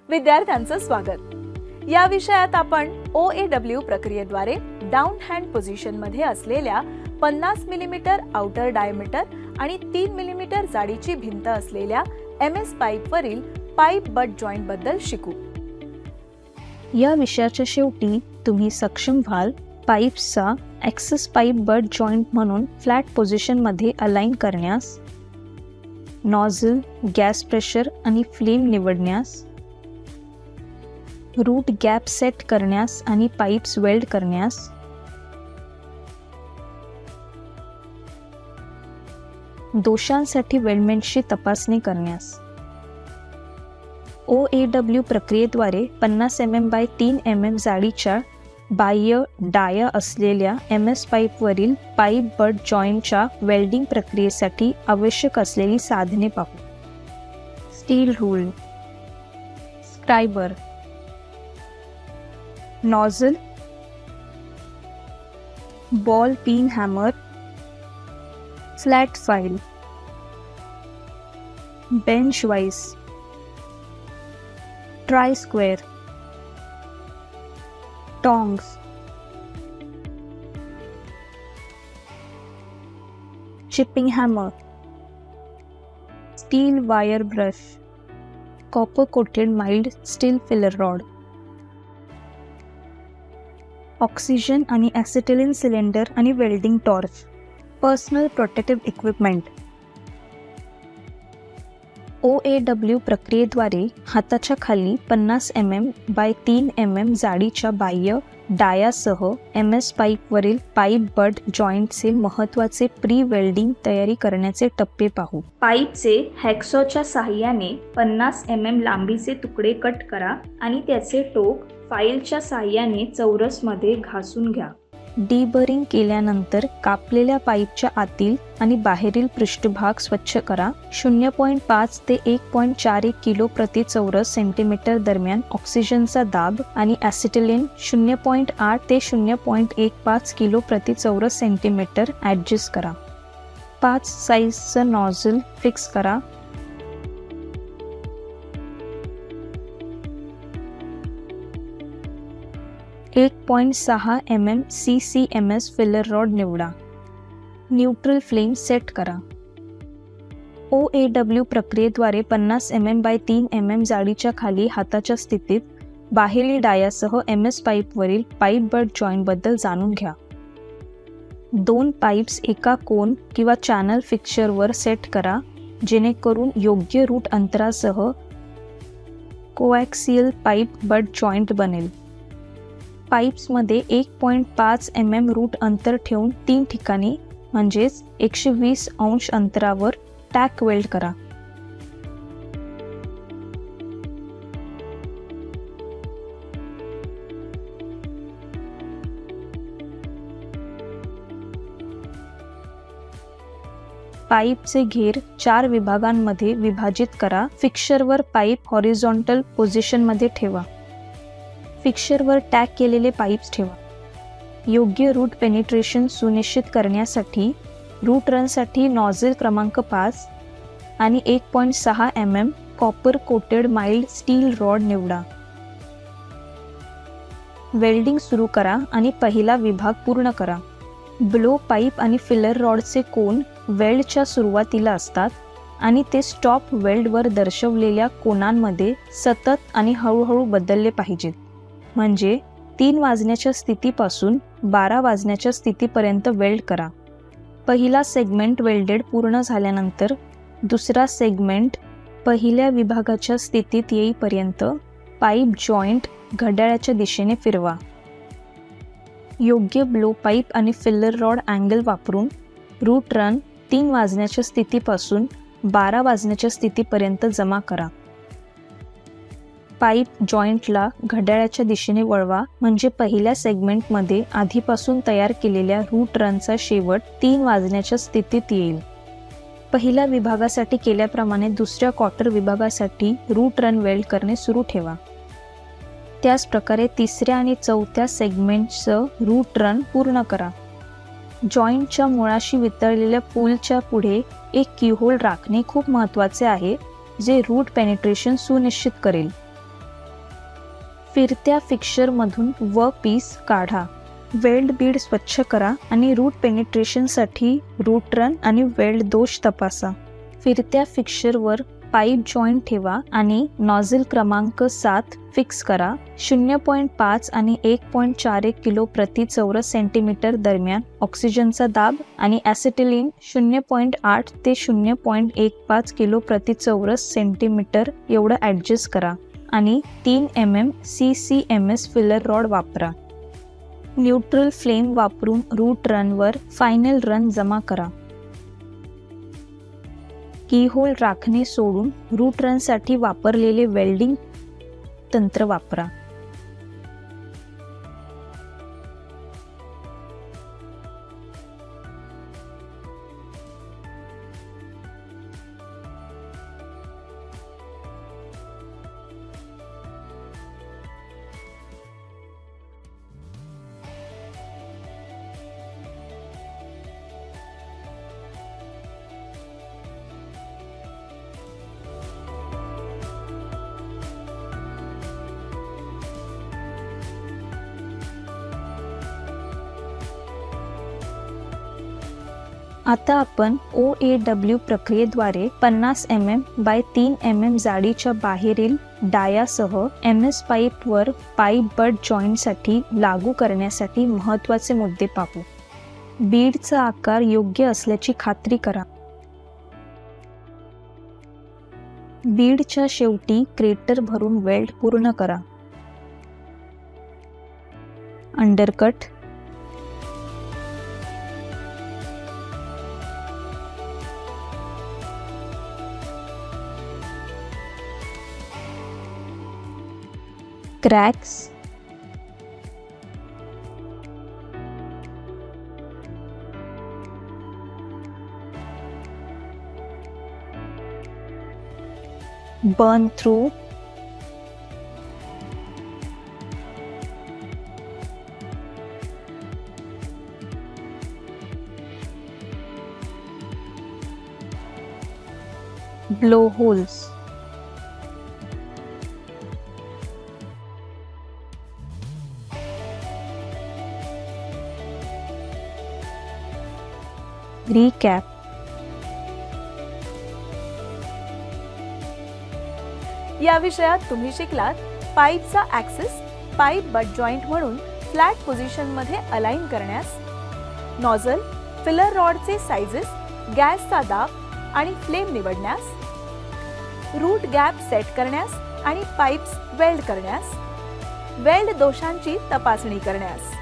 विद्यार्थ्यांचं स्वागत। या विषयात आपण OAW प्रक्रियेद्वारे डाऊन हँड पोझिशन मध्ये असलेल्या 50 मिलीमीटर आउटर डायमीटर आणि 3 मिलीमीटर जाडीची भिंत असलेल्या MS पाईप वरील पाईप बट जॉइंट बद्दल शिकू। या विषयाच्या शेवटी तुम्ही सक्षम व्हाल पाईप्सचा ॲक्सेस पाईप बट जॉइंट म्हणून फ्लॅट पोझिशन मध्ये अलाइन करण्यास, नॉझल, गॅस प्रेशर आणि फ्लेम निवडण्यास, रूट गॅप सेट करण्यास आणि पाईप्स वेल्ड करण्यास, दोषांसाठी वेल्डमेंटची तपासणी करण्यास। OAW प्रक्रियेद्वारे 50 mm बाय 3 mm जाडीच्या बाह्य डाया असलेल्या MS पाईपवरील पाईप बट जॉइंटच्या वेल्डिंग प्रक्रियेसाठी आवश्यक असलेली साधने पाहू। Steel rule, scriber, nozzle, ball pin hammer, flat file, bench vice, try square, tongs, chipping hammer, steel wire brush, copper coated mild steel filler rod, oxygen आणि ॲसिटिलीन सिलेंडर आणि welding torch, personal protective equipment. OAW प्रक्रियेद्वारे हाताच्या खाली 50 mm bye 3 mm जाडीच्या बाह्य डायासह MS पाईपवरील pipe but जॉइंटचे महत्त्वाचे pre welding तयारी करण्याचे टप्पे पाहू। पाईपचे हॅकसॉच्या साहाय्याने 50 mm लांबीचे तुकडे कट करा आणि त्याचे टोक फाईलच्या साहाय्याने चौरसमध्ये घासून घ्या। डीबरिंग केल्यानंतर कापलेल्या पाईपच्या आतील आणि बाहेरील पृष्ठभाग स्वच्छ करा। 0.5 ते 1.41 किलो प्रति चौरस सेंटीमीटर दरम्यान ऑक्सिजनचा दाब आणि ॲसिटिलीन 0.8 ते 0.15 किलो प्रति चौरस सेंटीमीटर ॲडजस्ट करा। 5 साईजचं नॉझल फिक्स करा। एक 1.6 mm CCMS फिलर रॉड निवडा। न्यूट्रल फ्लेम सेट करा। OAW प्रक्रियेद्वारे 50 mm बाय 3 mm जाडीच्या खाली हाताच्या स्थितीत बाहेरील डायासह MS पाईपवरील पाईप बट जॉइंट बद्दल जाणून घ्या। 2 पाईप्स एका कोन किंवा चॅनल फिक्सचरवर सेट करा जेणेकरून योग्य रूट अंतरासह कोॲक्सियल पाईप बट जॉइंट बनेल। पाईप्समध्ये 1.5 mm रूट अंतर ठेवून 3 ठिकाणी म्हणजेच 120 अंश अंतरावर टॅक वेल्ड करा। पाईपचे घेर 4 विभागांमध्ये विभाजित करा। फिक्सचरवर पाईप हॉरिझॉन्टल पोझिशनमध्ये ठेवा। फिक्सचरवर टॅग केलेले पाईप्स ठेवा। योग्य रूट पेनिट्रेशन सुनिश्चित करण्यासाठी रूट रनसाठी नॉझल क्रमांक 5 आणि 1.6 mm copper coated mild steel rod निवडा। वेल्डिंग सुरू करा आणि पहिला विभाग पूर्ण करा। ब्लो पाईप आणि फिलर रॉडचे कोन वेल्डच्या सुरुवातीला असतात आणि ते स्टॉप वेल्डवर दर्शवलेल्या कोनांमध्ये सतत आणि हळूहळू बदलले पाहिजेत, म्हणजे 3 वाजण्याच्या स्थितीपासून 12 वाजण्याच्या स्थितीपर्यंत वेल्ड करा। पहिला सेगमेंट वेल्डेड पूर्ण झाल्यानंतर दुसरा सेगमेंट पहिल्या विभागाच्या स्थितीत येईपर्यंत पाईप जॉइंट घड्याळाच्या दिशेने फिरवा। योग्य ब्लो पाईप आणि फिलर रॉड अँगल वापरून रूट रन 3 वाजण्याच्या स्थितीपासून 12 वाजण्याच्या स्थितीपर्यंत जमा करा। पाईप जॉइंटला घड्याळाच्या दिशेने वळवा म्हणजे पहिल्या सेगमेंटमध्ये आधीपासून तयार केलेल्या रूट रनचा शेवट 3 वाजण्याच्या स्थितीत येईल। पहिल्या विभागासाठी केल्याप्रमाणे दुसऱ्या क्वार्टर विभागासाठी रूट रन वेल्ड करणे सुरू ठेवा। त्याच प्रकारे तिसऱ्या आणि चौथ्या सेगमेंटचं रूट रन पूर्ण करा। जॉइंटच्या मुळाशी वितळलेल्या पूलच्या पुढे एक कीहोल राखणे खूप महत्त्वाचे आहे जे रूट पेनिट्रेशन सुनिश्चित करेल। फिरत्या फिक्सरमधून वर्क पीस काढा. वेल्ड बीड स्वच्छ करा आणि रूट पेनिट्रेशनसाठी रूट रन आणि वेल्ड दोष तपासा. फिरत्या फिक्सरवर पाईप जॉईंट ठेवा आणि नॉझल क्रमांक 7 फिक्स करा. 0.5 आणि 1.41 किलो प्रति चौरस सेंटीमीटर दरम्यान ऑक्सिजनचा दाब आणि ॲसिटिलीन 0.8 ते 0.15 किलो प्रति चौरस सेंटीमीटर एवढं ॲडजस्ट करा आणि 3 mm CCMS फिलर रॉड वापरा. न्यूट्रल फ्लेम वापरून रूट रनवर फायनल रन जमा करा. कीहोल राखणे सोडून रूट रनसाठी वापरलेले वेल्डिंग तंत्र वापरा. आता आपण OAW प्रक्रियेद्वारे 50 mm बाय 3 mm जाडीच्या बाहेरील डायासह MS पाईपवर पाईप बट जॉईंटसाठी लागू करण्यासाठी महत्त्वाचे मुद्दे पाहू. बीडचा आकार योग्य असल्याची खात्री करा. बीडच्या शेवटी क्रेटर भरून वेल्ड पूर्ण करा. Undercut, cracks, burn through, blow holes. Recap. या विषयात तुम्ही शिकलात पाईपचा ॲक्सिस पाईप बट जॉईंट म्हणून फ्लॅट पोझिशनमध्ये अलाइन करण्यास, नॉझल, फिलर रॉडचे साइजेस, गॅसचा दाब आणि फ्लेम निवडण्यास, रूट गॅप सेट करण्यास आणि पाईप्स वेल्ड करण्यास, वेल्ड दोषांची तपासणी करण्यास.